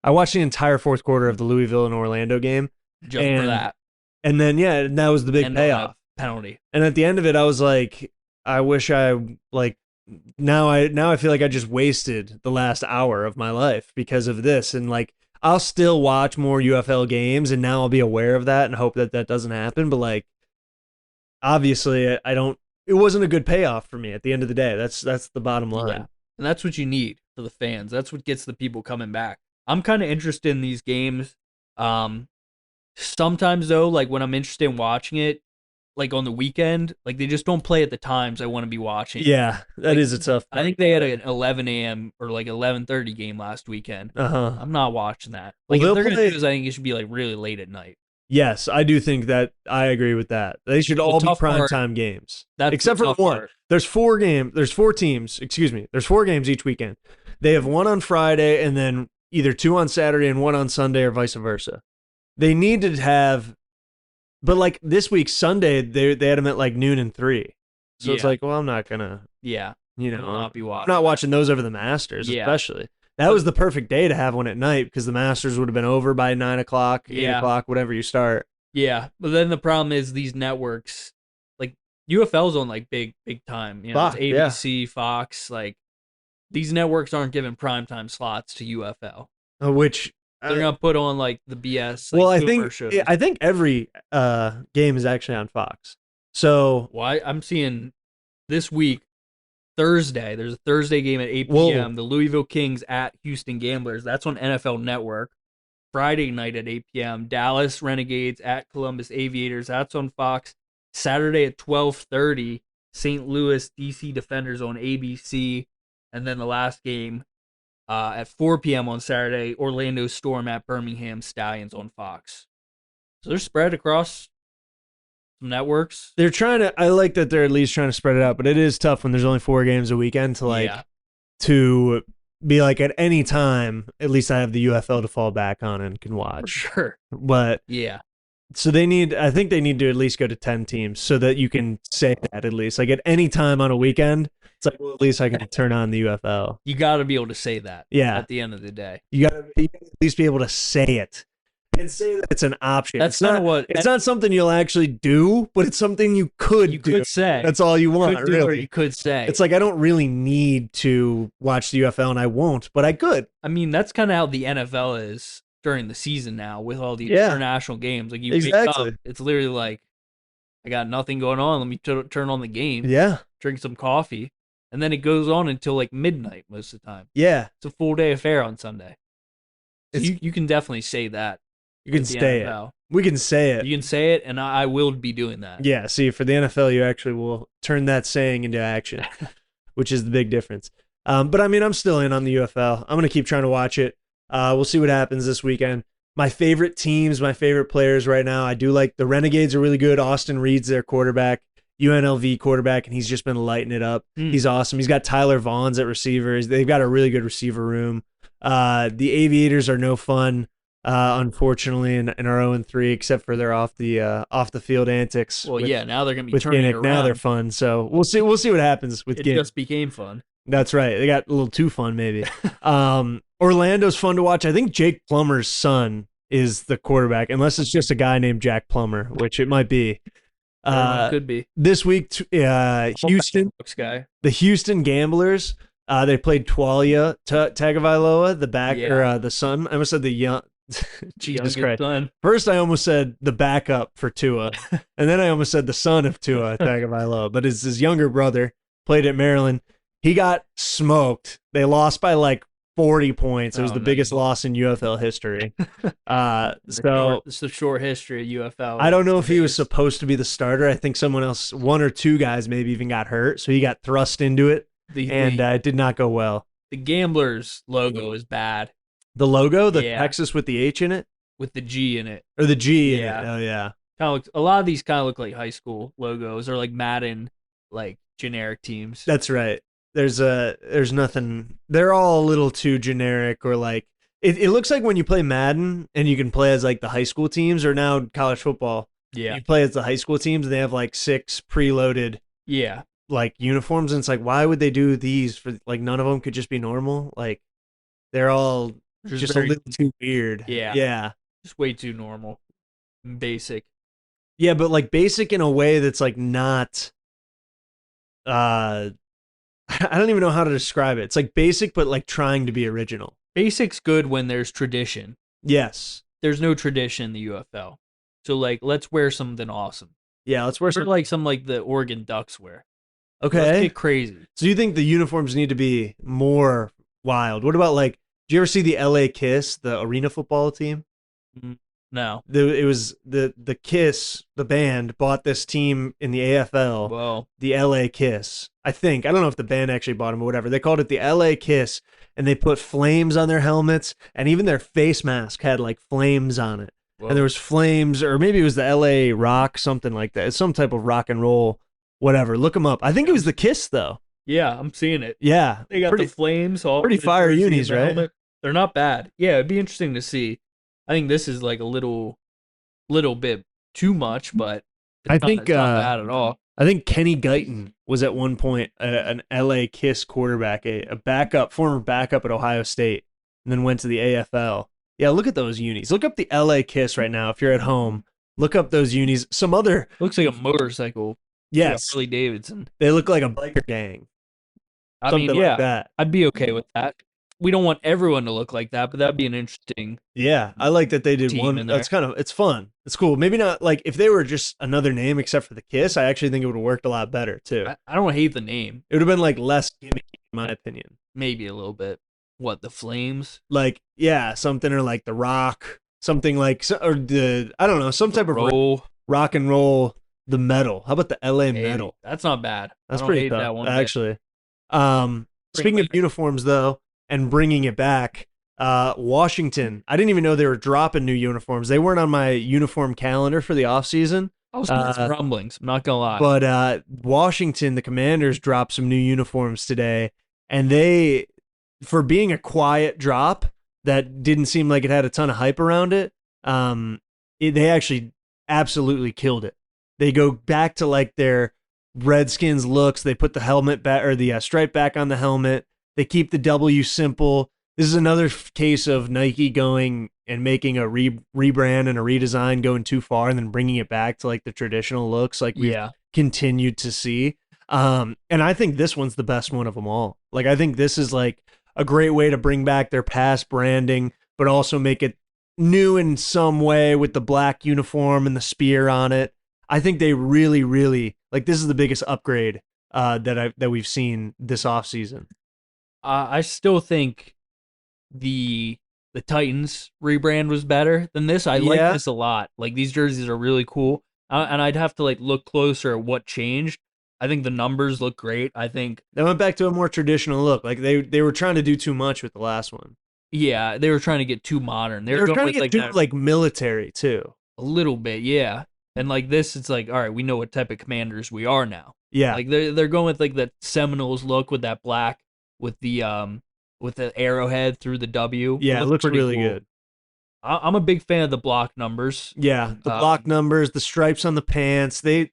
I watched the entire fourth quarter of the Louisville and Orlando game. Just for that. And then that was the big payoff. Penalty. And at the end of it, I was like, I wish I now I feel like I just wasted the last hour of my life because of this. And like I'll still watch more UFL games, and now I'll be aware of that and hope that doesn't happen. But like obviously it wasn't a good payoff for me at the end of the day. That's the bottom line. Yeah. And that's what you need for the fans. That's what gets the people coming back. I'm kind of interested in these games. Sometimes though, like when I'm interested in watching it, like on the weekend, like they just don't play at the times I want to be watching. Yeah, that is a tough part. I think they had an 11 a.m. or like 11:30 game last weekend. I'm not watching that. Like if they're going to do this, I think it should be like really late at night. Yes, I do think that. I agree with that. They should all be primetime games. Except for one. There's 4 teams, excuse me. There's 4 games each weekend. They have 1 on Friday and then either 2 on Saturday and 1 on Sunday or vice versa. They need to have, but like this week, Sunday, they had them at like noon and 3. So it's like, well, I'm not going to. Yeah. You will know, not be I'm watching. not watching those over the Masters, Yeah. especially. That was the perfect day to have one at night because the Masters would have been over by 9 o'clock, 8 Yeah. o'clock, whatever you start. Yeah, but then the problem is these networks, like UFL's on like big time. You know, Fox, it's ABC, Fox. Like these networks aren't giving primetime slots to UFL. Which They're gonna put on like the BS. Like, well, shows. I think every game is actually on Fox. So I'm seeing this week Thursday. There's a Thursday game at 8 Whoa. p.m. The Louisville Kings at Houston Gamblers. That's on NFL Network. Friday night at 8 p.m. Dallas Renegades at Columbus Aviators. That's on Fox. Saturday at 12:30. St. Louis DC Defenders on ABC. And then the last game at 4 p.m. on Saturday, Orlando Storm at Birmingham Stallions on Fox. So they're spread across some networks. they're trying to. I like that they're at least trying to spread it out, but it is tough when there's only 4 games a weekend to be like at any time. At least I have the UFL to fall back on and can watch. For sure. But Yeah. so I think they need to at least go to 10 teams so that you can say that at least. Like at any time on a weekend, it's like, well, at least I can turn on the UFL. You got to be able to say that. Yeah. At the end of the day. You gotta at least be able to say it and say that it's an option. That's it's not kinda what- it's not something you'll actually do, but it's something you could You do. could say. That's all you want, Could do or really. you could say. It's like I don't really need to watch the UFL and I won't, but I could. I mean, that's kind of how the NFL is during the season now with all these Yeah. international games. Like you Exactly. wake up, it's literally like, I got nothing going on. Let me turn on the game. Yeah. Drink some coffee. And then it goes on until like midnight most of the time. Yeah. It's a full day affair on Sunday. So It's- you can definitely say that. You can with the say it. NFL. We can say it. You can say it, and I will be doing that. Yeah, see, for the NFL, you actually will turn that saying into action, which is the big difference. But I mean, I'm still in on the UFL. I'm going to keep trying to watch it. We'll see what happens this weekend. My favorite teams, my favorite players right now, I do like the Renegades are really good. Austin Reed's their quarterback, UNLV quarterback, and he's just been lighting it up. He's awesome. He's got Tyler Vaughn's at receivers. They've got a really good receiver room. The Aviators are no fun. Unfortunately, and are 0-3, except for their off the field antics. Well, yeah, now they're gonna be with turning it Kinnick. Now around. they're fun. So we'll see what happens with It Kinnick. just became fun. That's right. They got a little too fun, maybe. Orlando's fun to watch. I think Jake Plummer's son is the quarterback, unless it's just a guy named Jack Plummer, which it might be. Could be. This week, Houston, Guy. the Houston Gamblers. They played Twalia Tagovailoa, the back or the son. I almost said the young. Jesus Youngest Christ! son. First, I almost said the backup for Tua, and then I almost said the son of Tua Tagovailoa. But it's his younger brother. Played at Maryland. He got smoked. They lost by like 40 points. It was the biggest loss in UFL history. It's the short history of UFL. I don't know if he was supposed to be the starter. I think someone else, one or two guys, maybe even got hurt, so he got thrust into it, and it did not go well. The Gamblers logo is bad. The logo, the Texas with the H in it, with the G in it, or the G in it. Oh yeah. Kind of looks, a lot of these kind of look like high school logos or like Madden, like generic teams. That's right. There's nothing. They're all a little too generic, or like it looks like when you play Madden and you can play as like the high school teams, or now college football. Yeah. You play as the high school teams and they have like 6 preloaded. Yeah. Like uniforms, and it's like, why would they do these for like none of them could just be normal? Like they're all just a little too weird. Yeah. Yeah. Just way too normal. Basic. Yeah, but like basic in a way that's like not I don't even know how to describe it. It's like basic but like trying to be original. Basic's good when there's tradition. Yes. There's no tradition in the UFL. So like let's wear something awesome. Yeah, let's wear like some like the Oregon Ducks wear. Okay. Let's get crazy. So you think the uniforms need to be more wild? What about like, do you ever see the LA Kiss, the arena football team? No. It was the Kiss, the band, bought this team in the AFL. Whoa. The LA Kiss. I think. I don't know if the band actually bought them or whatever. They called it the LA Kiss, and they put flames on their helmets, and even their face mask had like flames on it. Whoa. And there was flames, or maybe it was the LA Rock, something like that. It's some type of rock and roll, whatever. Look them up. I think it was the Kiss, though. Yeah, I'm seeing it. Yeah. They got the flames. All pretty fire unis, right? Helmet. They're not bad. Yeah, it'd be interesting to see. I think this is like a little bit too much, but it's not bad at all. I think Kenny Guyton was at one point an LA Kiss quarterback, a backup, former backup at Ohio State, and then went to the AFL. Yeah, look at those unis. Look up the LA Kiss right now if you're at home. Look up those unis. Some other looks like a motorcycle. Yes, Harley Davidson. They look like a biker gang. I mean, yeah, like that. I'd be okay with that. We don't want everyone to look like that, but that'd be an interesting. Yeah, I like that they did one. That's it's fun. It's cool. Maybe not like if they were just another name except for the Kiss. I actually think it would have worked a lot better too. I don't hate the name. It would have been like less gimmicky, in my opinion. Maybe a little bit. What, the Flames? Like, yeah, something, or like the Rock, something like, or the I don't know, some type of rock and roll. The Metal. How about the LA Metal? That's not bad. That's pretty tough, that one actually. Speaking of uniforms, though, and bringing it back, Washington. I didn't even know they were dropping new uniforms. They weren't on my uniform calendar for the offseason. I was hearing some rumblings. I'm not gonna lie. But Washington, the Commanders, dropped some new uniforms today, and they, for being a quiet drop that didn't seem like it had a ton of hype around it, they actually absolutely killed it. They go back to like their Redskins looks. They put the helmet back, or the stripe back on the helmet. They keep the W simple. This is another case of Nike going and making a rebrand and a redesign, going too far, and then bringing it back to like the traditional looks like we've continued to see. And I think this one's the best one of them all. Like, I think this is like a great way to bring back their past branding, but also make it new in some way with the black uniform and the spear on it. I think they really, really like this is the biggest upgrade that we've seen this offseason. I still think the Titans rebrand was better than this. I like this a lot. Like, these jerseys are really cool, and I'd have to like look closer at what changed. I think the numbers look great. I think they went back to a more traditional look. Like they were trying to do too much with the last one. Yeah, they were trying to get too modern. They were trying to get too like military too. A little bit, yeah. And like this, it's like, all right, we know what type of Commanders we are now. Yeah, like they're going with like that Seminoles look with that black with the arrowhead through the W. Yeah, it looks really cool. Good. I'm a big fan of the block numbers. Yeah, the block numbers, the stripes on the pants. They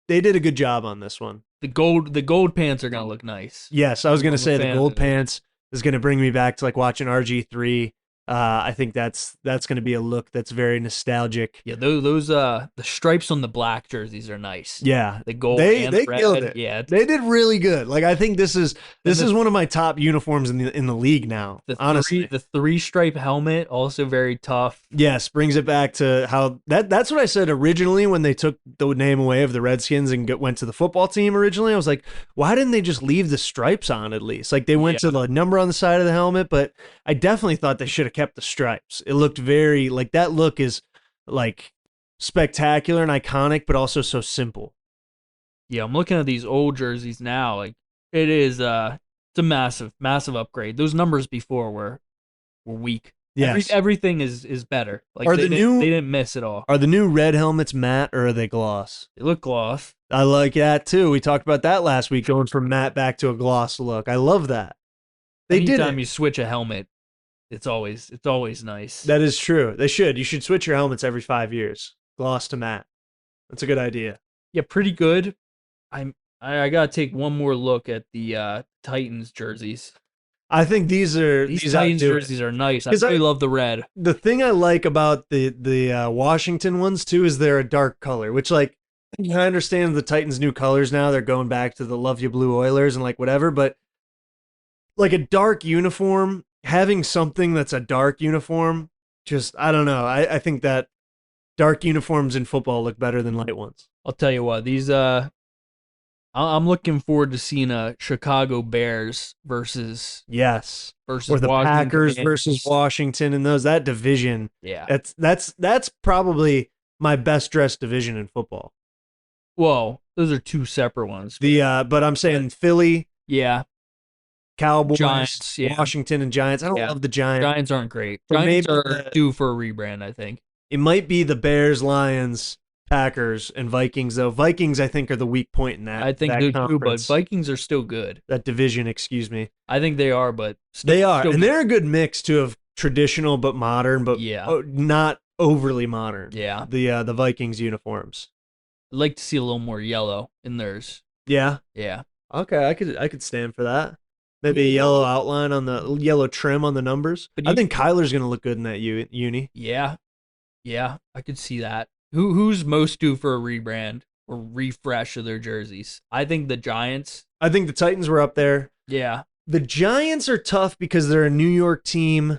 did a good job on this one. The gold pants are gonna look nice. Yes, I was gonna say the gold pants is gonna bring me back to like watching RG3. I think that's going to be a look that's very nostalgic. Yeah, those the stripes on the black jerseys are nice. Yeah, the gold they red. Killed it. Yeah, they did really good. Like, I think this is one of my top uniforms in the league now. Honestly, the 3-stripe helmet also very tough. Yes, brings it back to how that's what I said originally when they took the name away of the Redskins and went to the football team originally. I was like, why didn't they just leave the stripes on at least? Like, they went to the number on the side of the helmet, but I definitely thought they should have kept the stripes. It looked very like that look is like spectacular and iconic, but also so simple. Yeah, I'm looking at these old jerseys now. Like, it is it's a massive upgrade. Those numbers before were weak. Yes. Everything is better. Like, they didn't miss at all. Are the new red helmets matte or are they gloss? They look gloss. I like that too. We talked about that last week, going from matte back to a gloss look. I love that. Anytime you switch a helmet, it's always nice. That is true. They should. You should switch your helmets every 5 years. Gloss to matte. That's a good idea. Yeah, pretty good. I gotta take one more look at the Titans jerseys. I think these Titans jerseys are nice. I really love the red. The thing I like about the Washington ones too is they're a dark color, which, like, I understand the Titans' new colors now. They're going back to the Love You Blue Oilers and like whatever, but like a dark uniform, having something that's a dark uniform, just, I don't know. I think that dark uniforms in football look better than light ones. I'll tell you what, these I'm looking forward to seeing a Chicago Bears versus or the Washington Packers versus Washington, and that division. Yeah, that's probably my best dressed division in football. Well, those are two separate ones. But I'm saying Philly, Cowboys, Giants, Washington, and Giants. I don't love the Giants. Giants aren't great. Giants are due for a rebrand, I think. It might be the Bears, Lions, Packers, and Vikings, though. Vikings, I think, are the weak point in that. I think they're too, but Vikings are still good. That division, excuse me. I think they are, but they are, and they're a good mix too of traditional but modern, but not overly modern. Yeah, the Vikings uniforms. I'd like to see a little more yellow in theirs. Yeah. Yeah. Okay, I could stand for that. Maybe a yellow outline on the yellow trim on the numbers. But I think Kyler's going to look good in that uni. Yeah. Yeah, I could see that. Who's most due for a rebrand or refresh of their jerseys? I think the Giants. I think the Titans were up there. Yeah. The Giants are tough because they're a New York team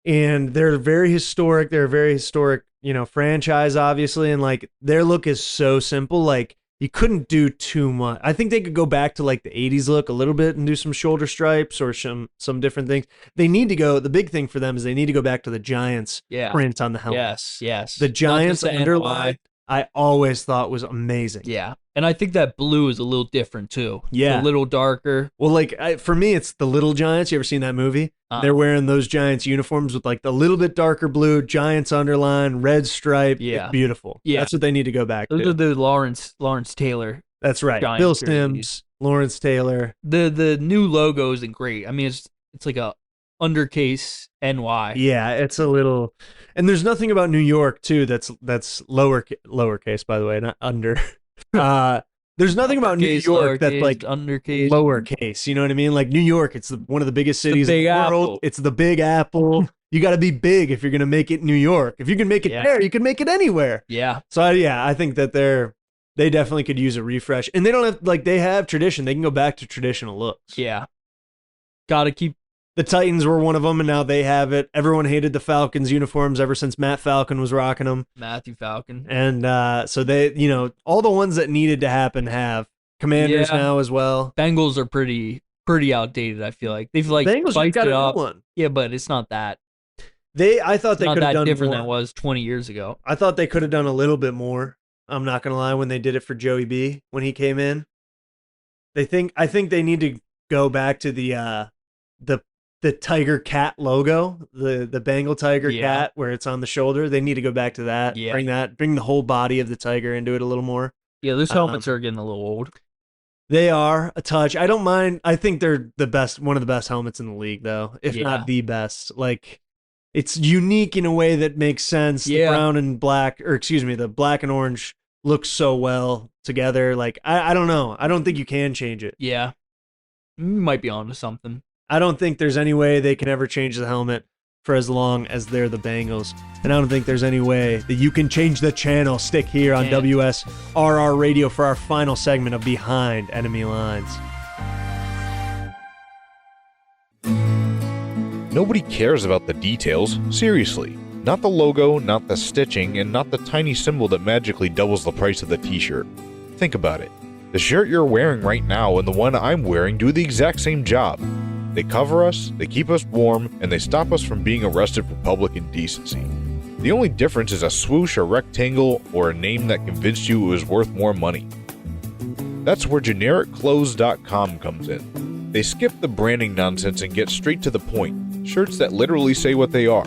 and they're very historic. They're a very historic, franchise, obviously. And like their look is so simple. Like you couldn't do too much. I think they could go back to like the 80s look a little bit and do some shoulder stripes or some different things. They need to go. The big thing for them is they need to go back to the Giants print on the helmet. Yes. The Giants underline, I always thought was amazing. Yeah. And I think that blue is a little different too. Yeah. It's a little darker. Well, like for me, it's the Little Giants. You ever seen that movie? They're wearing those Giants uniforms with like the little bit darker blue, Giants underline, red stripe. Yeah. It's beautiful. Yeah. That's what they need to go back Those to. are the Lawrence Taylor. That's right. Giants Bill jerseys. Sims, Lawrence Taylor. The new logo isn't great. I mean, it's like a undercase NY. Yeah, it's a little, and there's nothing about New York too that's lowercase, by the way, not under. There's nothing about New York that's like undercase, lowercase. You know what I mean? Like New York, it's one of the biggest cities in the world. Apple. It's the Big Apple. You got to be big if you're going to make it New York. If you can make it there, you can make it anywhere. Yeah. So I think that they definitely could use a refresh, and they don't have they have tradition. They can go back to traditional looks. Yeah. Got to keep. The Titans were one of them, and now they have it. Everyone hated the Falcons uniforms ever since Matt Falcon was rocking them. Matthew Falcon. And so they, all the ones that needed to happen have. Commanders now as well. Bengals are pretty outdated, I feel like. They've Bengals spiced got it a up. new one. Yeah, but it's not that. I thought they not could have that done different more. than it was 20 years ago. I thought they could have done a little bit more. I'm not gonna lie, when they did it for Joey B when he came in. I think they need to go back to the tiger cat logo, the Bengal tiger cat where it's on the shoulder. They need to go back to that. Yeah. Bring the whole body of the tiger into it a little more. Yeah, those helmets are getting a little old. They are a touch. I don't mind. I think they're one of the best helmets in the league, though, if not the best. Like, it's unique in a way that makes sense. The brown and black, the black and orange look so well together. Like, I don't know. I don't think you can change it. Yeah. You might be onto something. I don't think there's any way they can ever change the helmet for as long as they're the Bengals. And I don't think there's any way that you can change the channel. Stick here on WSRR Radio for our final segment of Behind Enemy Lines. Nobody cares about the details, seriously. Not the logo, not the stitching, and not the tiny symbol that magically doubles the price of the t-shirt. Think about it. The shirt you're wearing right now and the one I'm wearing do the exact same job. They cover us, they keep us warm, and they stop us from being arrested for public indecency. The only difference is a swoosh, a rectangle, or a name that convinced you it was worth more money. That's where GenericClothes.com comes in. They skip the branding nonsense and get straight to the point. Shirts that literally say what they are.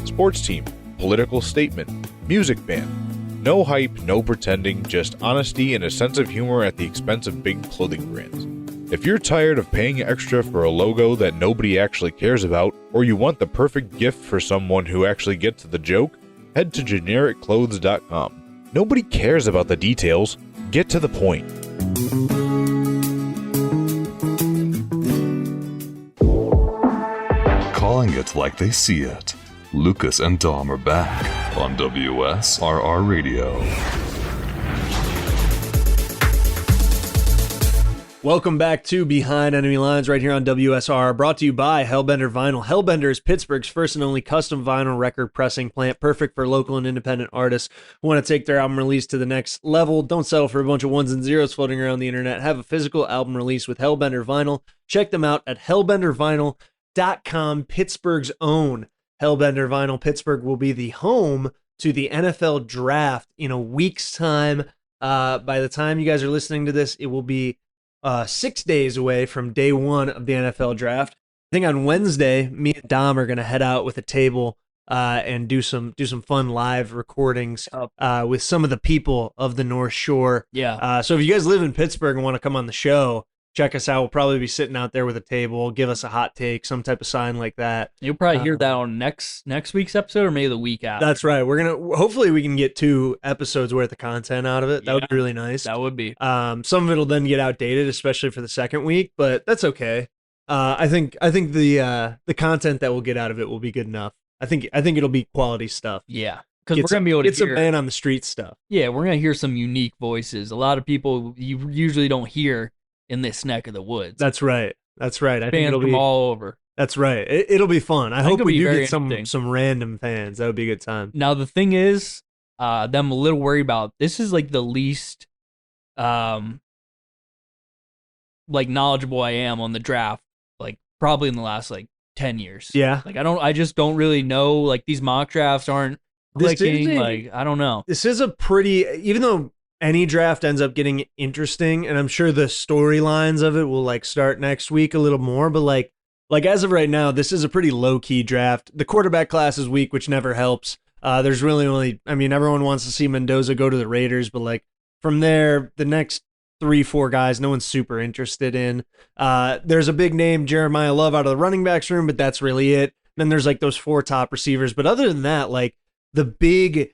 Sports team, political statement, music band. No hype, no pretending, just honesty and a sense of humor at the expense of big clothing brands. If you're tired of paying extra for a logo that nobody actually cares about, or you want the perfect gift for someone who actually gets the joke, head to GenericClothes.com. Nobody cares about the details. Get to the point. Calling it like they see it. Lucas and Dom are back on WSRR Radio. Welcome back to Behind Enemy Lines right here on WSR, brought to you by Hellbender Vinyl. Hellbender is Pittsburgh's first and only custom vinyl record pressing plant, perfect for local and independent artists who want to take their album release to the next level. Don't settle for a bunch of ones and zeros floating around the internet. Have a physical album release with Hellbender Vinyl. Check them out at hellbendervinyl.com, Pittsburgh's own Hellbender Vinyl. Pittsburgh will be the home to the NFL Draft in a week's time. By the time you guys are listening to this, it will be 6 days away from day one of the NFL Draft. I think on Wednesday, me and Dom are going to head out with a table and do some fun live recordings with some of the people of the North Shore. Yeah. So if you guys live in Pittsburgh and want to come on the show, check us out. We'll probably be sitting out there with a table, give us a hot take, some type of sign like that. You'll probably hear that on next week's episode or maybe the week after. That's right. Hopefully we can get 2 episodes worth of content out of it. That would be really nice. That would be. Some of it'll then get outdated, especially for the second week, but that's okay. I think the content that we'll get out of it will be good enough. I think it'll be quality stuff. Yeah. Because we're going to be able to hear some man on the street stuff. Yeah, we're going to hear some unique voices. A lot of people you usually don't hear in this neck of the woods. That's right. I think it'll be all over. That's right. It'll be fun. I hope we do get some random fans. That would be a good time. Now the thing is, that I'm a little worried about. This is like the least, like knowledgeable I am on the draft. Like probably in the last like 10 years. Yeah. Like I just don't really know. Like these mock drafts aren't clicking. Like I don't know. This is a pretty, even though any draft ends up getting interesting, and I'm sure the storylines of it will like start next week a little more, but like as of right now, this is a pretty low-key draft. The quarterback class is weak, which never helps. There's really only, everyone wants to see Mendoza go to the Raiders, but like from there, the next 3-4 guys, no one's super interested in. There's a big name, Jeremiah Love, out of the running backs room, but that's really it. Then there's like those 4 top receivers, but other than that, like the big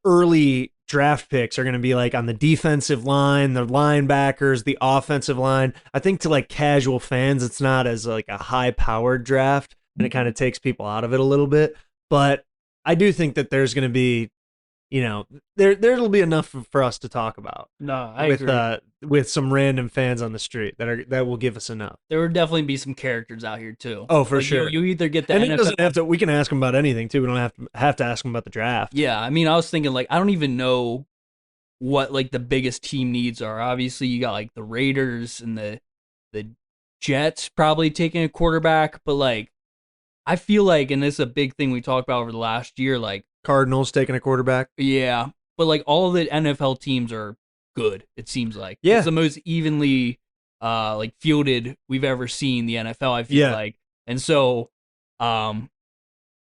early draft picks are going to be like on the defensive line, the linebackers, the offensive line. I think to like casual fans, it's not as like a high powered draft, and it kind of takes people out of it a little bit. But I do think that there's going to be, there'll be enough for us to talk about. No, I agree. With some random fans on the street that will give us enough. There would definitely be some characters out here too. Oh, for sure. You either get the and NFL. It doesn't have to. We can ask them about anything too. We don't have to ask them about the draft. Yeah, I was thinking like I don't even know what like the biggest team needs are. Obviously, you got like the Raiders and the Jets probably taking a quarterback, but like I feel like, and this is a big thing we talked about over the last year, like Cardinals taking a quarterback. Yeah, but like all the NFL teams are good. It seems like it's the most evenly like fielded we've ever seen the NFL. I feel like, and so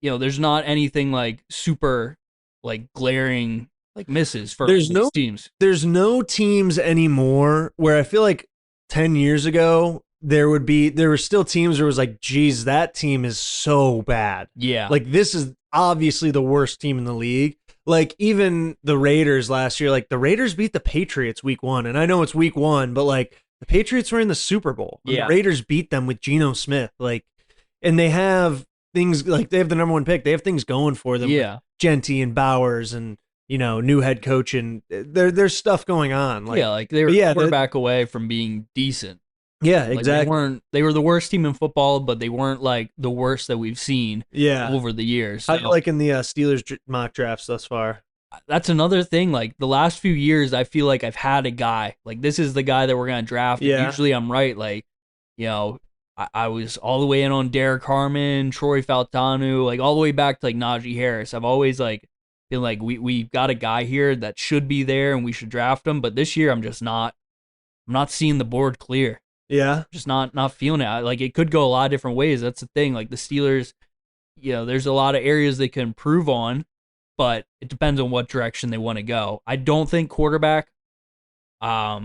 there's not anything like super like glaring like misses for these teams. There's no teams anymore where I feel like 10 years ago there were still teams where it was like, geez, that team is so bad. Yeah, like this is obviously the worst team in the league. Like even the Raiders last year, like the Raiders beat the Patriots week 1, and I know it's week 1, but like the Patriots were in the Super Bowl. And the Raiders beat them with Geno Smith. Like, and they have things like they have the number 1 pick. They have things going for them. Yeah, Genty and Bowers and new head coach, and there's stuff going on. Like, like they were quarterback away from being decent. Yeah, like exactly. They were the worst team in football, but they weren't like the worst that we've seen over the years. So, I like in the Steelers mock drafts thus far. That's another thing. Like the last few years, I feel like I've had a guy. Like this is the guy that we're going to draft. Yeah. And usually I'm right. Like, I was all the way in on Derek Harmon, Troy Faltanu, like all the way back to like Najee Harris. I've always like been like, we've got a guy here that should be there and we should draft him. But this year I'm not seeing the board clear. Yeah. Just not feeling it. Like it could go a lot of different ways. That's the thing. Like the Steelers, there's a lot of areas they can improve on, but it depends on what direction they want to go. I don't think quarterback. I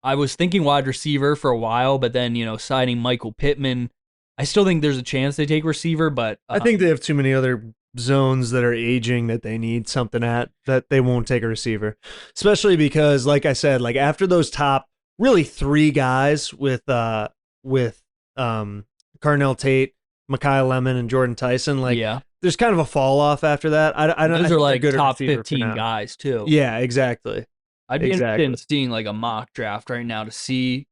was thinking wide receiver for a while, but then, signing Michael Pittman, I still think there's a chance they take receiver, but I think they have too many other zones that are aging that they need something at that they won't take a receiver, especially because, like I said, like after those top really 3 guys with Carnell Tate, Mekhi Lemon, and Jordan Tyson. Like, there's kind of a fall off after that. I don't. Those are like top 15 guys too. Yeah, exactly. I'd be interested in seeing like a mock draft right now to see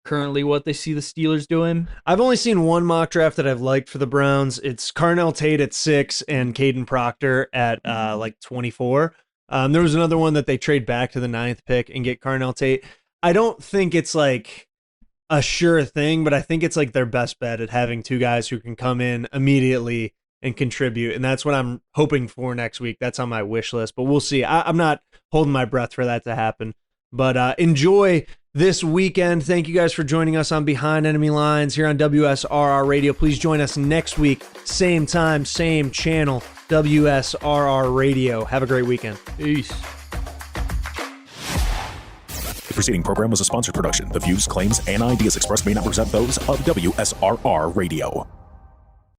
currently what they see the Steelers doing. I've only seen one mock draft that I've liked for the Browns. It's Carnell Tate at 6 and Caden Proctor at like 24. There was another one that they trade back to the 9th pick and get Carnell Tate. I don't think it's like a sure thing, but I think it's like their best bet at having 2 guys who can come in immediately and contribute. And that's what I'm hoping for next week. That's on my wish list, but we'll see. I'm not holding my breath for that to happen, but enjoy this weekend. Thank you guys for joining us on Behind Enemy Lines here on WSRR Radio. Please join us next week. Same time, same channel, WSRR Radio. Have a great weekend. Peace. The preceding program was a sponsored production. The views, claims, and ideas expressed may not represent those of WSRR Radio.